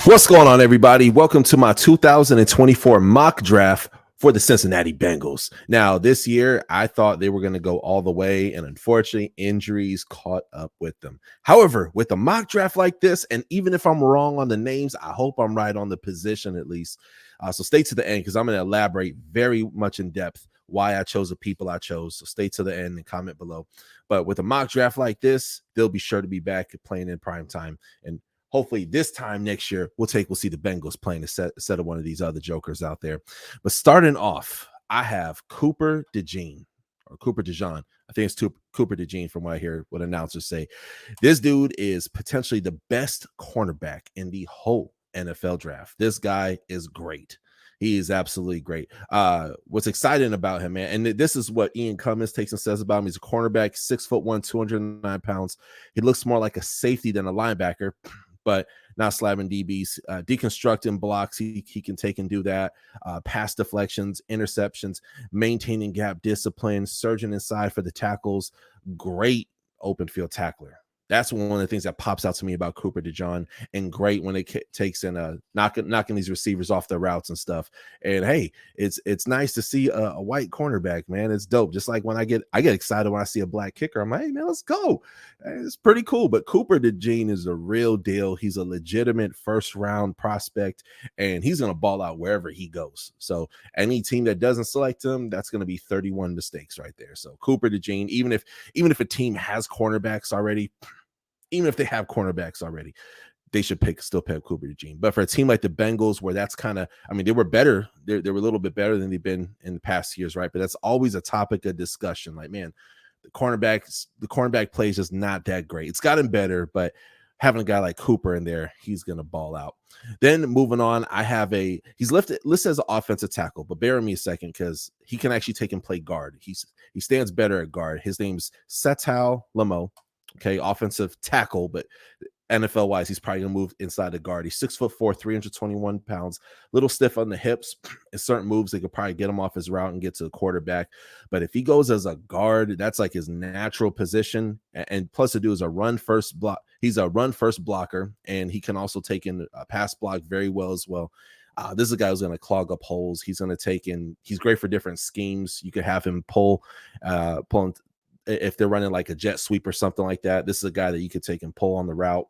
What's going on, everybody? Welcome to my 2024 mock draft for the Cincinnati Bengals. Now, this year, I thought they were going to go all the way, and unfortunately, injuries caught up with them. However, with a mock draft like this, and even if I'm wrong on the names, I hope I'm right on the position at least. So stay to the end because I'm going to elaborate very much in depth why I chose the people I chose. So stay to the end and comment below. But with a mock draft like this, they'll be sure to be back playing in prime time. And hopefully this time next year, we'll see the Bengals playing instead of one of these other jokers out there. But starting off, I have Cooper DeJean. I think it's Cooper DeJean from what I hear what announcers say. This dude is potentially the best cornerback in the whole NFL draft. This guy is great. He is absolutely great. What's exciting about him, man, and this is what Ian Cummins takes and says about him. He's a cornerback, 6'1", 209 pounds. He looks more like a safety than a linebacker, but not slamming DBs, deconstructing blocks. He can take and do that. Pass deflections, interceptions, maintaining gap discipline, surging inside for the tackles. Great open field tackler. That's one of the things that pops out to me about Cooper DeJean, and great when it takes in knocking these receivers off their routes and stuff. And hey, it's nice to see a white cornerback, man. It's dope. Just like when I get excited when I see a black kicker. I'm like, hey man, let's go. It's pretty cool. But Cooper DeJean is a real deal. He's a legitimate first round prospect, and he's gonna ball out wherever he goes. So any team that doesn't select him, that's gonna be 31 mistakes right there. So Cooper DeJean, even if a team has cornerbacks already. Even if they have cornerbacks already, they should still pick Cooper DeJean. But for a team like the Bengals, where that's kind of, I mean, they were better. They were a little bit better than they've been in the past years, right? But that's always a topic of discussion. Like, man, the cornerback play is just not that great. It's gotten better, but having a guy like Cooper in there, he's going to ball out. Then moving on, I have he's listed as an offensive tackle, but bear with me a second because he can actually take and play guard. He stands better at guard. His name's Setal Lamo. Okay, offensive tackle, but NFL wise, he's probably gonna move inside the guard. He's 6'4", 321 pounds, little stiff on the hips. In certain moves, they could probably get him off his route and get to the quarterback. But if he goes as a guard, that's like his natural position. And plus, the dude is a run first block. He's a run first blocker, and he can also take in a pass block very well as well. This is a guy who's going to clog up holes. He's going to take in. He's great for different schemes. You could have him pull if they're running like a jet sweep or something like that. This is a guy that you could take and pull on the route.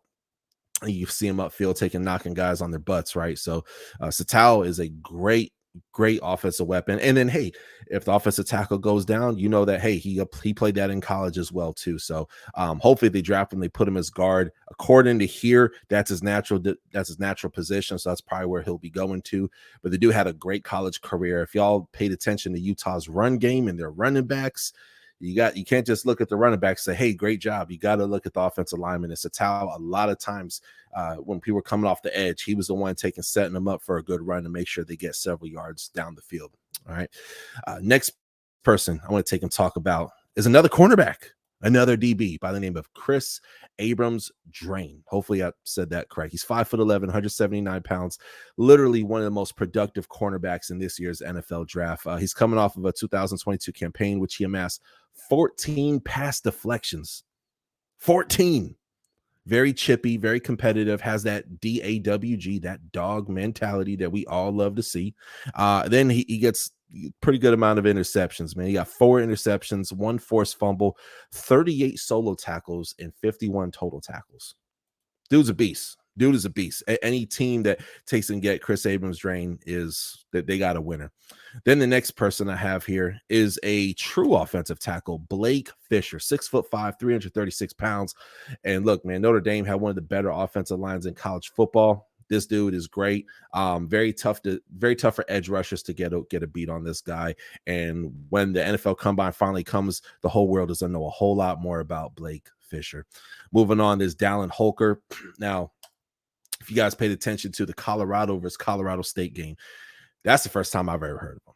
You see him upfield knocking guys on their butts, right? So Setal is a great offensive weapon. And then, hey, if the offensive tackle goes down, you know that, hey, he played that in college as well too. So hopefully they draft him, they put him as guard. According to here, that's his natural position. So that's probably where he'll be going to. But the dude had a great college career. If y'all paid attention to Utah's run game and their running backs, you can't just look at the running back and say, hey, great job. You got to look at the offensive lineman. It's a lot of times when people were coming off the edge, he was the one setting them up for a good run to make sure they get several yards down the field. All right. Next person I want to take and talk about is another cornerback, another DB by the name of Chris Abrams-Draine. Hopefully I said that correct. He's 5'11", 179 pounds, literally one of the most productive cornerbacks in this year's NFL draft. He's coming off of a 2022 campaign, which he amassed 14 pass deflections. 14. Very chippy, very competitive, has that DAWG, that dog mentality that we all love to see. Then he gets pretty good amount of interceptions, man. He got 4 interceptions, 1 forced fumble, 38 solo tackles, and 51 total tackles. Dude's a beast. Dude is a beast. Any team that takes and get Chris Abrams-Draine is that they got a winner. Then the next person I have here is a true offensive tackle, Blake Fisher, 6'5", 336 pounds. And look, man, Notre Dame had one of the better offensive lines in college football. This dude is great. Very tough for edge rushers to get a beat on this guy. And when the NFL Combine finally comes, the whole world is going to know a whole lot more about Blake Fisher. Moving on, there's Dallin Holker. Now, if you guys paid attention to the Colorado versus Colorado State game, that's the first time I've ever heard of him.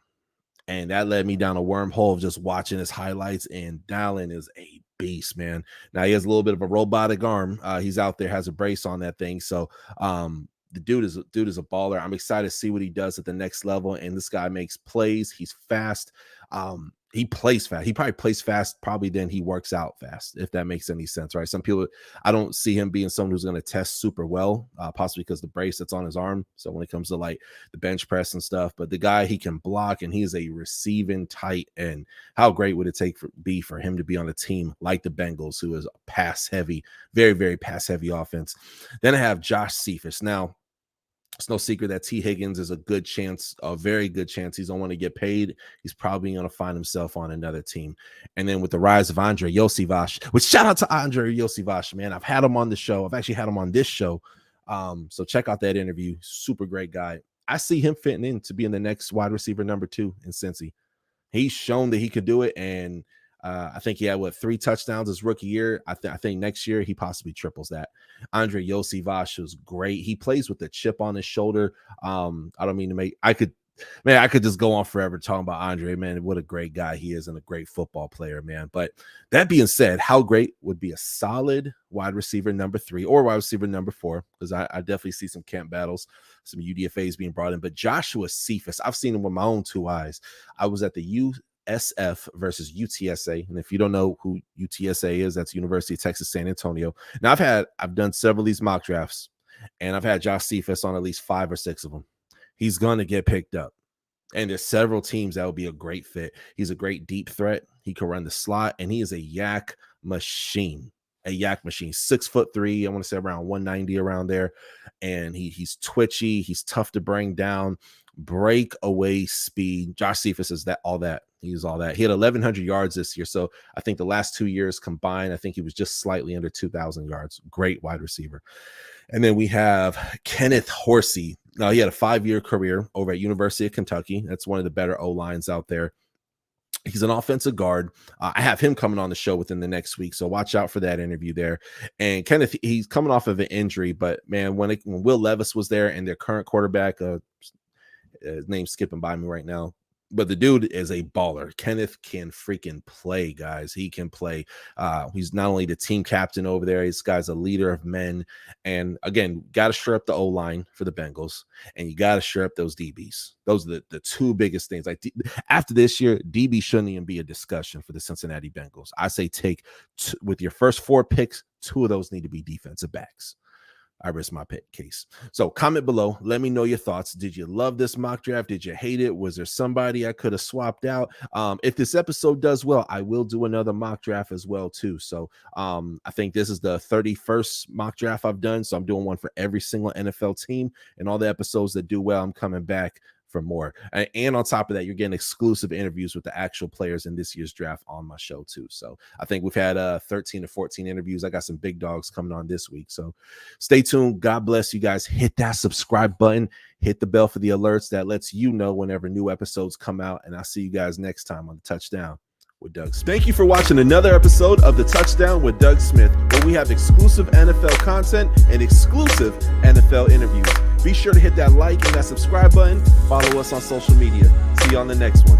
And that led me down a wormhole of just watching his highlights. And Dallin is a beast, man. Now, he has a little bit of a robotic arm. He's out there, has a brace on that thing. So the dude is a baller. I'm excited to see what he does at the next level. And this guy makes plays. He's fast. He plays fast. He probably plays fast probably then he works out fast, if that makes any sense, right? Some people, I don't see him being someone who's going to test super well, possibly because the brace that's on his arm. So when it comes to like the bench press and stuff, but the guy, he can block and he's a receiving tight end. How great would it be for him to be on a team like the Bengals, who is pass heavy, very, very pass heavy offense? Then I have Josh Cephas. Now, it's no secret that T. Higgins is a very good chance he's going to want to get paid. He's probably going to find himself on another team. And then with the rise of Andre Iosivas, which shout out to Andre Iosivas, man. I've had him on the show. I've actually had him on this show. So check out that interview. Super great guy. I see him fitting in to be in the next wide receiver number 2 in Cincy. He's shown that he could do it. And I think he had 3 touchdowns his rookie year. I think next year he possibly triples that. Andre Iosivas was great. He plays with the chip on his shoulder. I don't mean to make I could just go on forever talking about Andre, man. What a great guy he is and a great football player, man. But that being said, how great would be a solid wide receiver number 3 or wide receiver number 4? Because I definitely see some camp battles, some UDFAs being brought in. But Joshua Cephas, I've seen him with my own 2 eyes. I was at the SF versus UTSA. And if you don't know who UTSA is, that's University of Texas San Antonio. Now I've done several of these mock drafts, and I've had Josh Cephas on at least 5 or 6 of them. He's going to get picked up. And there's several teams that would be a great fit. He's a great deep threat. He can run the slot, and he is a yak machine. 6'3", I want to say around 190 around there. And he's twitchy. He's tough to bring down. Breakaway speed. Josh Cephas is all that. He's all that. He had 1,100 yards this year. So I think the last 2 years combined, I think he was just slightly under 2,000 yards. Great wide receiver. And then we have Kenneth Horsey. Now, he had a 5-year career over at University of Kentucky. That's one of the better O-lines out there. He's an offensive guard. I have him coming on the show within the next week, so watch out for that interview there. And Kenneth, he's coming off of an injury, but man, when Will Levis was there and their current quarterback, his name's skipping by me right now, but the dude is a baller. Kenneth can freaking play, guys. He can play. He's not only the team captain over there, this guy's a leader of men. And again, got to shore up the O-line for the Bengals, and you got to shore up those DBs. Those are the 2 biggest things. Like after this year, DB shouldn't even be a discussion for the Cincinnati Bengals. I say with your first 4 picks, 2 of those need to be defensive backs. I rest my case. So comment below. Let me know your thoughts. Did you love this mock draft? Did you hate it? Was there somebody I could have swapped out? If this episode does well, I will do another mock draft as well too. So I think this is the 31st mock draft I've done. So I'm doing one for every single NFL team, and all the episodes that do well, I'm coming back for more. And on top of that, you're getting exclusive interviews with the actual players in this year's draft on my show too. So I think we've had 13 to 14 interviews. I got some big dogs coming on this week. So stay tuned. God bless you guys. Hit that subscribe button. Hit the bell for the alerts that lets you know whenever new episodes come out. And I'll see you guys next time on the Touchdown with Doug Smith. Thank you for watching another episode of the Touchdown with Doug Smith, where we have exclusive NFL content and exclusive NFL interviews. Be sure to hit that like and that subscribe button. Follow us on social media. See you on the next one.